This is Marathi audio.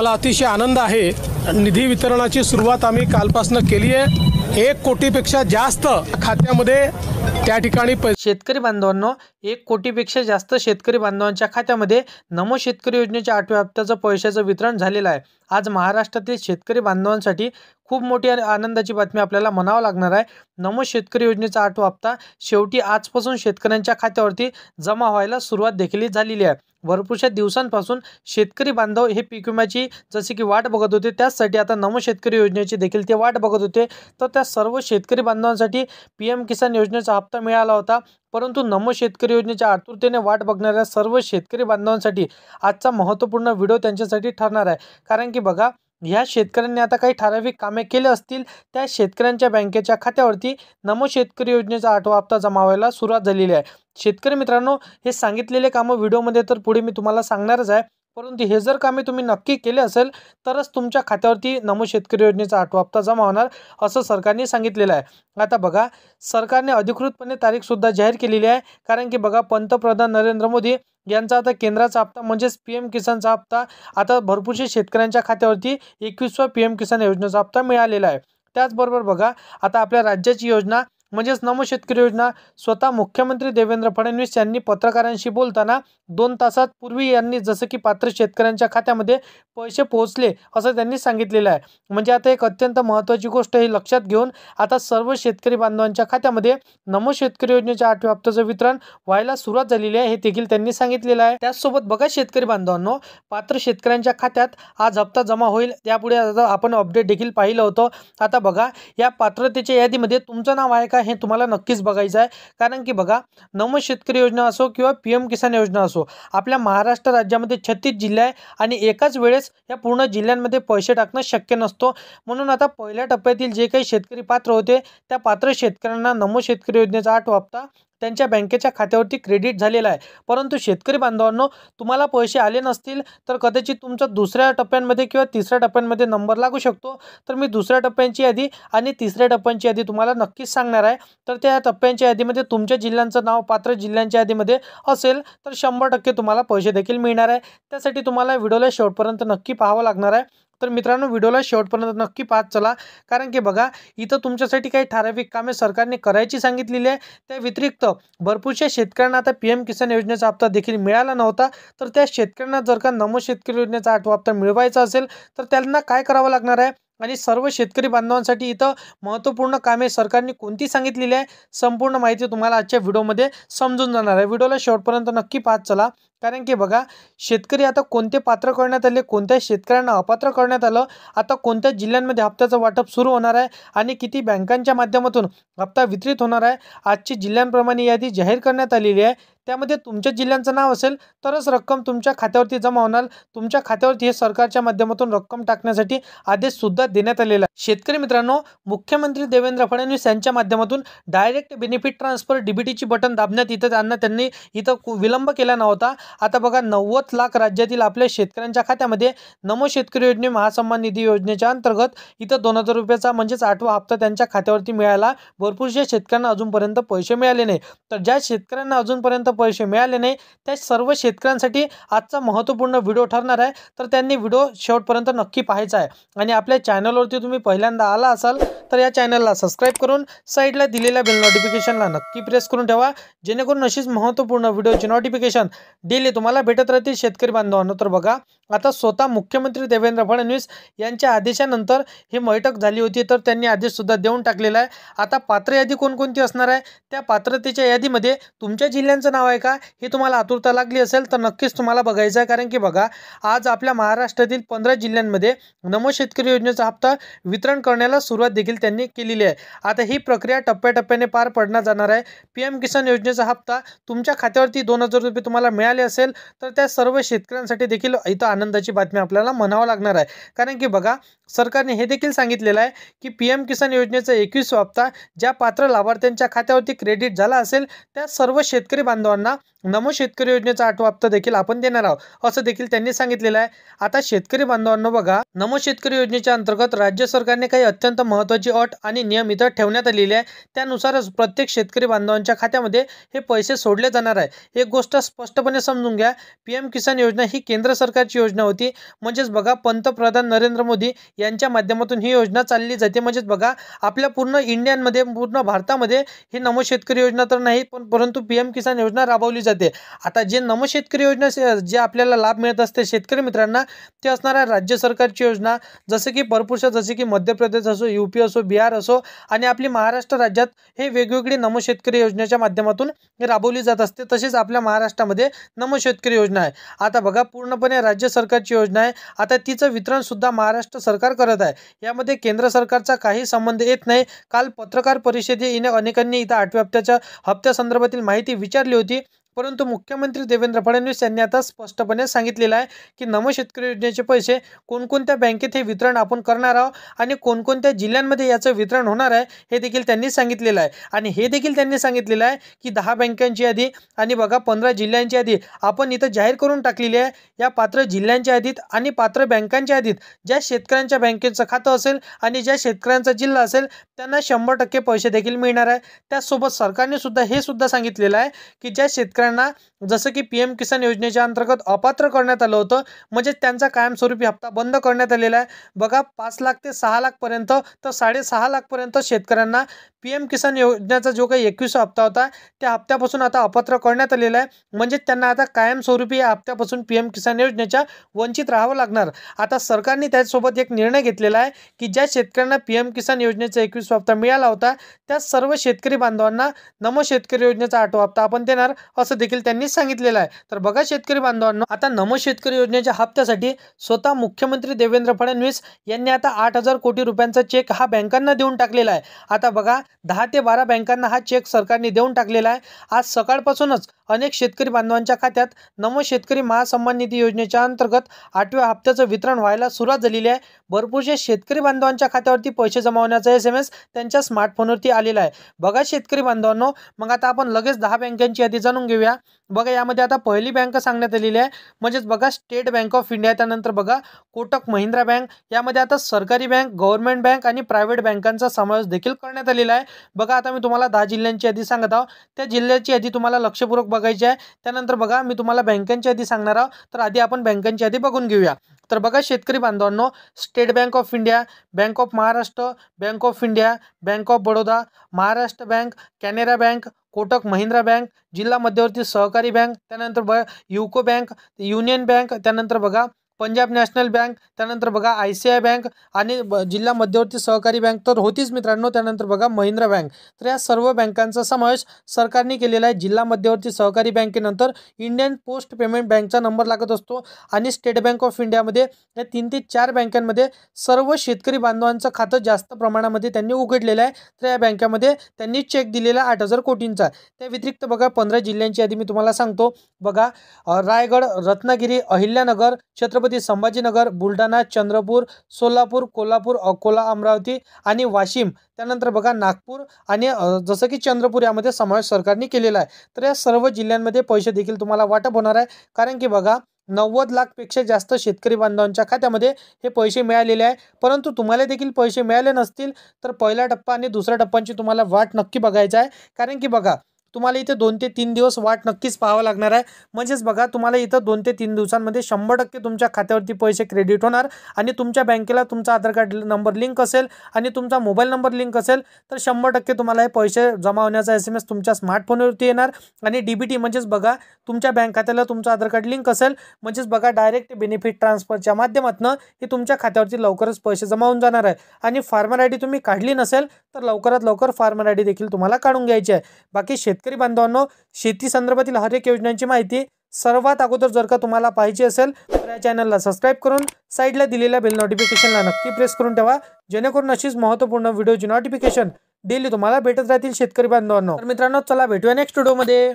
मला अतिशय आनंद आहे। निधी वितरणाची सुरुवात आम्ही कालपासून केली आहे। 1 कोटीपेक्षा जास्त खात्यामध्ये त्या ठिकाणी शेतकरी बांधवांनो, 1 कोटीपेक्षा जास्त शेतकरी बांधवांच्या खात्यामध्ये नमो शेतकरी योजनेच्या 8व्या हप्त्याचं पैशाचं वितरण झालेलं आहे। आज महाराष्ट्रातील शेतकरी बांधवांसाठी खूप मोठी आनंदाची बातमी आपल्याला म्हणावं लागणार आहे। नमो शेतकरी योजनेचा 8वा हप्ता शेवटी आजपासून शेतकऱ्यांच्या खात्यावरती जमा व्हायला सुरुवात देखील झालेली आहे। भरपूरशा दिवसांपासून शेतकरी बांधव हे पीक विम्याची जसे की वाट बघत होते, त्याचसाठी आता नमो शेतकरी योजनेची देखील ते वाट बघत होते। तर त्या सर्व शेतकरी बांधवांसाठी पीएम किसान योजनेचा हप्ता मिळाला होता, परंतु नमो शेतकरी योजनेच्या आतुरतेने वाट बघणाऱ्या सर्व शेतकरी बांधवांसाठी आजचा महत्त्वपूर्ण व्हिडिओ त्यांच्यासाठी ठरणार आहे। कारण की बघा, ह्या शेतकऱ्यांनी आता काही ठराविक कामे केले असतील, त्या शेतकऱ्यांच्या बँकेच्या खात्यावरती नमो शेतकरी योजनेचा 8वा हप्ता जमा व्हायला सुरुवात झालेली आहे। शेतकरी मित्रांनो, हे सांगितलेले कामं व्हिडिओमध्ये तर पुढे मी तुम्हाला सांगणारच आहे, परंतु हे जर कामे तुम्ही नक्की केले असेल तरच तुमच्या खात्यावरती नमो शेतकरी योजनेचा 8वा हप्ता जमा होणार असं सरकारने सांगितलेलं आहे। आता बघा, सरकारने अधिकृतपणे तारीख सुद्धा जाहीर केलेली आहे। कारण की बघा, पंतप्रधान नरेंद्र मोदी यांचा आता केंद्राचा हप्ता म्हणजेच पीएम किसानचा हप्ता आता भरपूरशा शेतकऱ्यांच्या खात्यावरती 21वा पीएम किसान योजनेचा हप्ता मिळालेला आहे। त्याचबरोबर बघा, आता आपल्या राज्याची योजना म्हणजेच नमो शेतकरी योजना स्वतः मुख्यमंत्री देवेंद्र फडणवीस यांनी पत्रकारांशी बोलताना 2 तासात पूर्वी यांनी जसं की पात्र शेतकऱ्यांच्या खात्यामध्ये पैसे पोहोचले असं त्यांनी सांगितलेलं आहे। म्हणजे आता एक अत्यंत महत्त्वाची गोष्ट हे लक्षात घेऊन आता सर्व शेतकरी बांधवांच्या खात्यामध्ये नमो शेतकरी योजनेच्या 8व्या हप्त्याचं वितरण व्हायला सुरुवात झालेली आहे, हे देखील त्यांनी सांगितलेलं आहे। त्याचसोबत बघा शेतकरी बांधवांनो, पात्र शेतकऱ्यांच्या खात्यात आज हप्ता जमा होईल, त्यापुढे आता आपण अपडेट देखील पाहिलं होतं। आता बघा, या पात्रतेच्या यादीमध्ये तुमचं नाव आहे का हे तुम्हाला नक्कीच बघायचं आहे। कारण की बघा, नमो शेतकरी योजना असो किंवा पीएम किसान योजना असो, आपल्या महाराष्ट्र राज्यामध्ये 36 जिल्हे आहे आणि एकाच वेळेस या पूर्ण जिल्ह्यांमध्ये पैसे टाकणं शक्य नसतो। म्हणून आता पहिल्या टप्प्यातील जे काही शेतकरी पात्र होते, त्या पात्र शेतकऱ्यांना नमो शेतकरी योजनेचा 8वा हप्ता त्यांच्या बँकेच्या खात्यावरती क्रेडिट झालेला आहे। परंतु शेतकरी बांधवांनो, तुम्हाला पैसे आले नसतील तर कदाचित तुमचा दुसऱ्या टप्प्यांमध्ये किंवा तिसऱ्या टप्प्यांमध्ये नंबर लागू शकतो। तर मी दुसऱ्या टप्प्यांची यादी आणि तिसऱ्या टप्प्यांची यादी तुम्हाला नक्कीच सांगणार आहे। तर त्या टप्प्यांच्या यादीमध्ये तुमच्या जिल्ह्यांचं नाव पात्र जिल्ह्यांच्या यादीमध्ये असेल तर 100% तुम्हाला पैसे देखील मिळणार आहे। त्यासाठी तुम्हाला व्हिडिओला शेवटपर्यंत नक्की पाहावं लागणार आहे। तर मित्रांनो, व्हिडिओला शेवटपर्यंत नक्की पाहत चला। कारण की बघा, इथं तुमच्यासाठी काही ठराविक कामे सरकारने करायची सांगितलेली आहे। त्या व्यतिरिक्त भरपूरशा शेतकऱ्यांना आता पीएम किसान योजनेचा हप्ता देखील मिळाला नव्हता, तर त्या शेतकऱ्यांना जर का नमो शेतकरी योजनेचा 8वा हप्ता मिळवायचा असेल तर त्यांना काय करावं लागणार आहे आणि सर्व शेतकरी बांधवांसाठी इथं महत्त्वपूर्ण कामे सरकारने कोणती सांगितलेली आहे, संपूर्ण माहिती तुम्हाला आजच्या व्हिडिओमध्ये समजून जाणार आहे। व्हिडिओला शेवटपर्यंत नक्की पाहत चला। कारण की बघा, शेतकरी आता कोणते पात्र करण्यात आले, कोणत्या शेतकऱ्यांना अपात्र करण्यात आलं, आता कोणत्या जिल्ह्यांमध्ये हप्त्याचं वाटप सुरू होणार आहे आणि किती बँकांच्या माध्यमातून हप्ता वितरित होणार आहे, आजची जिल्ह्यांप्रमाणे यादी जाहीर करण्यात आलेली आहे। त्यामध्ये तुमच्या जिल्ह्यांचं नाव असेल तरच रक्कम तुमच्या खात्यावरती जमा होणार। तुमच्या खात्यावरती हे सरकारच्या माध्यमातून रक्कम टाकण्यासाठी आदेश सुद्धा देण्यात आलेला आहे। शेतकरी मित्रांनो, मुख्यमंत्री देवेंद्र फडणवीस यांच्या माध्यमातून डायरेक्ट बेनिफिट ट्रान्सफर डीबीटीची बटन दाबण्यात त्यांनी इथं विलंब केला नव्हता। आता बघा, 90 लाख राज्यातील आपल्या शेतकऱ्यांच्या खात्यामध्ये नमो शेतकरी योजने महासन्मान निधी योजनेच्या अंतर्गत इथं 2000 रुपयाचा म्हणजेच 8वा हप्ता त्यांच्या खात्यावरती मिळाला। भरपूरशा शेतकऱ्यांना अजूनपर्यंत पैसे मिळाले नाही। तर ज्या शेतकऱ्यांना अजूनपर्यंत पैसे मिळाले नाही, त्या सर्व शेतकऱ्यांसाठी आजचा महत्त्वपूर्ण व्हिडिओ ठरणार आहे। तर त्यांनी व्हिडिओ शेवटपर्यंत नक्की पाहायचा आहे। आणि आपल्या चॅनलवरती तुम्ही पहिल्यांदा आला असाल तर या चॅनलला सबस्क्राईब करून साईडला दिलेल्या बेल नोटिफिकेशनला नक्की प्रेस करून ठेवा, जेणेकरून अशीच महत्त्वपूर्ण व्हिडिओची नोटिफिकेशन डेली तुम्हाला भेटत राहतील शेतकरी बांधवांनो। तर बघा, आता स्वतः मुख्यमंत्री देवेंद्र फडणवीस यांच्या आदेशानंतर ही बैठक झाली होती, तर त्यांनी आदेश सुद्धा देऊन टाकलेला आहे। आता पात्र यादी कोणकोणती असणार आहे, त्या पात्रतेच्या यादीमध्ये तुमच्या जिल्ह्यांचं नाव आहे का हे तुम्हाला आतुरता लागली असेल तर नक्कीच तुम्हाला बघायचं आहे। कारण की बघा, आज आपल्या महाराष्ट्रातील 15 जिल्ह्यांमध्ये नमो शेतकरी योजनेचा हप्ता वितरण करण्याला सुरुवात देखील त्यांनी केलेली आहे। आता ही प्रक्रिया टप्प्याटप्प्याने पार पडण्यात जाणार आहे। पीएम किसान योजनेचा हप्ता तुमच्या खात्यावरती 2000 रुपये तुम्हाला मिळाले असेल तर त्या सर्व शेतकऱ्यांसाठी देखील इथं आनंदाची बातमी आपल्याला म्हणावं लागणार आहे। कारण की बघा, सरकारने हे देखील सांगितलेलं आहे की PM किसान योजनेचा 21 हप्ता ज्या पात्र लाभार्थ्यांच्या खात्यावरती क्रेडिट झाला असेल त्या सर्व शेतकरी बांधवांना नमो शेतकरी योजनेचा 8वा हप्ता देखील आपण देणार आहोत असं देखील त्यांनी सांगितलेलं आहे। आता शेतकरी बांधवांनो बघा, नमो शेतकरी योजनेच्या अंतर्गत राज्य सरकारने काही अत्यंत महत्त्वाची अट आणि नियम इथं ठेवण्यात आलेली आहे। त्यानुसारच प्रत्येक शेतकरी बांधवांच्या खात्यामध्ये हे पैसे सोडले जाणार आहे। एक गोष्ट स्पष्टपणे समजून घ्या, PM किसान योजना ही केंद्र सरकारची योजना होती। म्हणजेच बघा, पंतप्रधान नरेंद्र मोदी यांच्या माध्यमातून ही योजना चालली जाते। म्हणजेच बघा, आपल्या पूर्ण इंडियामध्ये, पूर्ण भारतामध्ये ही नमो शेतकरी योजना तर नाही, परंतु PM किसान योजना राबवली जाते। आता जे नमो शेतकरी योजना जे आपल्याला लाभ मिळत असते शेतकरी मित्रांना, ते असणार आहे राज्य सरकारची योजना। जसे की भरपूरशा, जसे की मध्य प्रदेश असो, UP असो, बिहार असो आणि आपली महाराष्ट्र राज्यात हे वेगवेगळी नमो शेतकरी योजनेच्या माध्यमातून राबवली जात असते। तसेच आपल्या महाराष्ट्रामध्ये नमो शेतकरी योजना आहे। आता बघा, पूर्णपणे राज्य सरकारची योजना आहे। आता तिचं वितरण सुद्धा महाराष्ट्र सरकार करत आहे। यामध्ये केंद्र सरकारचा काही संबंध येत नाही। काल पत्रकार परिषदेने अनेकांनी इथं 8व्या हप्त्यासंदर्भातील माहिती विचारली होती, परंतु मुख्यमंत्री देवेंद्र फडणवीस यांनी आता स्पष्टपणे सांगितलेलं आहे की नमो शेतकरी योजनेचे पैसे कोणकोणत्या बँकेत हे वितरण आपण करणार आहोत आणि कोणकोणत्या जिल्ह्यांमध्ये याचं वितरण होणार आहे हे देखील त्यांनी सांगितलेलं आहे। आणि हे देखील त्यांनी सांगितलेलं आहे की 10 बँकांची यादी आणि बघा 15 जिल्ह्यांची यादी आपण इथं जाहीर करून टाकलेली आहे। या पात्र जिल्ह्यांच्या यादीत आणि पात्र बँकांच्या यादीत ज्या शेतकऱ्यांच्या बँकेचं खातं असेल आणि ज्या शेतकऱ्यांचा जिल्हा असेल त्यांना 100% पैसे देखील मिळणार आहे। त्यासोबत सरकारने सुद्धा हे सुद्धा सांगितलेलं आहे की ज्या शेतकऱ्यांना जसं की PM किसान योजनेच्या अंतर्गत अपात्र करण्यात आलं होतं, म्हणजे त्यांचा कायमस्वरूपी हप्ता बंद करण्यात आलेला आहे। बघा, 5 लाख ते 6 लाख पर्यंत तर 6.5 लाख पर्यंत शेतकऱ्यांना PM किसान योजनेचा जो काही 21 हप्ता होता त्या हप्त्यापासून आता अपात्र करण्यात आलेला आहे। म्हणजे त्यांना आता कायमस्वरूपी या हप्त्यापासून PM किसान योजनेच्या वंचित राहावं लागणार। आता सरकारने त्याचसोबत एक निर्णय घेतलेला आहे की ज्या शेतकऱ्यांना PM किसान योजनेचा 21 हप्ता मिळाला होता त्या सर्व शेतकरी बांधवांना नमो शेतकरी योजनेचा 8वा हप्ता आपण देणार असं देखील त्यांनी सांगितलेलं आहे। तर बघा शेतकरी बांधवांनो, आता नमो शेतकरी योजनेच्या हप्त्यासाठी स्वतः मुख्यमंत्री देवेंद्र फडणवीस यांनी आता 8,000 कोटी रुपयांचा चेक हा बँकांना देऊन टाकलेला आहे। आता बघा, 10 ते 12 बँकांना हा चेक सरकारने देऊन टाकलेला आहे। आज सकाळपासूनच अनेक शेतकरी बांधवांच्या खात्यात नमो शेतकरी महासन्मान निधी योजनेच्या अंतर्गत 8व्या हप्त्याचं वितरण व्हायला सुरुवात झालेली आहे। भरपूरशा शेतकरी बांधवांच्या खात्यावरती पैसे जमा होण्याचा SMS त्यांच्या स्मार्टफोनवरती आलेला आहे। बघा शेतकरी बांधवांनो, मग आता आपण लगेच 10 बँकांची यादी जाणून घेऊया। बघा, यामध्ये आता पहिली बँक सांगण्यात आलेली आहे, म्हणजेच बघा स्टेट बँक ऑफ इंडिया, त्यानंतर बघा कोटक महिंद्रा बँक। यामध्ये आता सरकारी बँक, गव्हर्नमेंट बँक आणि प्रायव्हेट बँकांचा समावेश देखील करण्यात आलेला आहे। बघा, आता मी तुम्हाला 10 जिल्ह्यांची यादी सांगत आहोत, त्या जिल्ह्याची यादी तुम्हाला लक्षपूर्वक बघायची आहे। त्यानंतर बघा, मी तुम्हाला बँकांची यादी सांगणार आहोत, तर आधी आपण बँकांची यादी बघून घेऊया। तर बघा शेतकरी बांधवांनो, state bank of India, bank of Maharashtra, bank of India, bank of Baroda, Maharashtra bank, Canara bank, Kotak Mahindra bank, जिल्हा मध्यवर्ती सहकारी बँक, त्यानंतर बघा युको बँक, युनियन बँक, त्यानंतर बघा पंजाब नॅशनल बँक, त्यानंतर बघा ICI बँक आणि जिल्हा मध्यवर्ती सहकारी बँक तर होतीच मित्रांनो। त्यानंतर बघा महिंद्रा बँक। तर या सर्व बँकांचा समावेश सरकारने केलेला आहे। जिल्हा मध्यवर्ती सहकारी बँकेनंतर इंडियन पोस्ट पेमेंट बँकचा नंबर लागत असतो आणि स्टेट बँक ऑफ इंडियामध्ये या 3 ते 4 बँकांमध्ये सर्व शेतकरी बांधवांचं खातं जास्त प्रमाणामध्ये त्यांनी उघडलेलं आहे। तर या बँकामध्ये त्यांनी चेक दिलेला 8,000 कोटींचा। त्या व्यतिरिक्त बघा 15 जिल्ह्यांची यादी मी तुम्हाला सांगतो। बघा, रायगड, रत्नागिरी, अहिल्यानगर, छत्रपती संभाजीनगर, बुलढाणा, चंद्रपूर, सोलापूर, कोल्हापूर, अकोला, अमरावती आणि वाशिम, त्यानंतर बघा नागपूर आणि जसं की चंद्रपूर यामध्ये समावेश सरकारने केलेला आहे। तर या सर्व जिल्ह्यांमध्ये पैसे देखील तुम्हाला वाटप होणार आहे, कारण की बघा 90 लाखपेक्षा जास्त शेतकरी बांधवांच्या खात्यामध्ये हे पैसे मिळालेले आहे। परंतु तुम्हाला देखील पैसे मिळाले नसतील तर पहिला टप्पा आणि दुसऱ्या टप्प्यांची तुम्हाला वाट नक्की बघायची आहे, कारण की बघा तुम्हाला इथे 2 ते 3 दिवस वाट नक्कीच पाहावं लागणार आहे। म्हणजेच बघा, तुम्हाला इथं 2 ते 3 दिवसांमध्ये 100% तुमच्या खात्यावरती पैसे क्रेडिट होणार आणि तुमच्या बँकेला तुमचा आधार कार्ड नंबर लिंक असेल आणि तुमचा मोबाईल नंबर लिंक असेल तर 100% तुम्हाला हे पैसे जमा होण्याचा SMS तुमच्या स्मार्टफोनवरती येणार आणि DBT म्हणजेच बघा तुमच्या बँक खात्याला तुमचं आधार कार्ड लिंक असेल, म्हणजेच बघा डायरेक्ट बेनिफिट ट्रान्सफरच्या माध्यमातून हे तुमच्या खात्यावरती लवकरच पैसे जमा होऊन जाणार आहे। आणि फार्मर ID तुम्ही काढली नसेल तर लवकरात लवकर फार्मर ID देखील तुम्हाला काढून घ्यायची आहे। बाकी शेतकरी बांधवांनो, शेती संदर्भातील हर एक योजनांची माहिती सर्वात अगोदर जर का तुम्हाला पाहिजे असेल तर या चॅनलला सबस्क्राइब करून साईडला दिलेल्या बेल नोटिफिकेशनला नक्की प्रेस करून ठेवा, जेणेकरून अशीच महत्त्वपूर्ण व्हिडिओची नोटिफिकेशन डेली तुम्हाला भेटत राहतील शेतकरी बांधवांनो। तर मित्रांनो, चला भेटूया नेक्स्ट व्हिडिओमध्ये।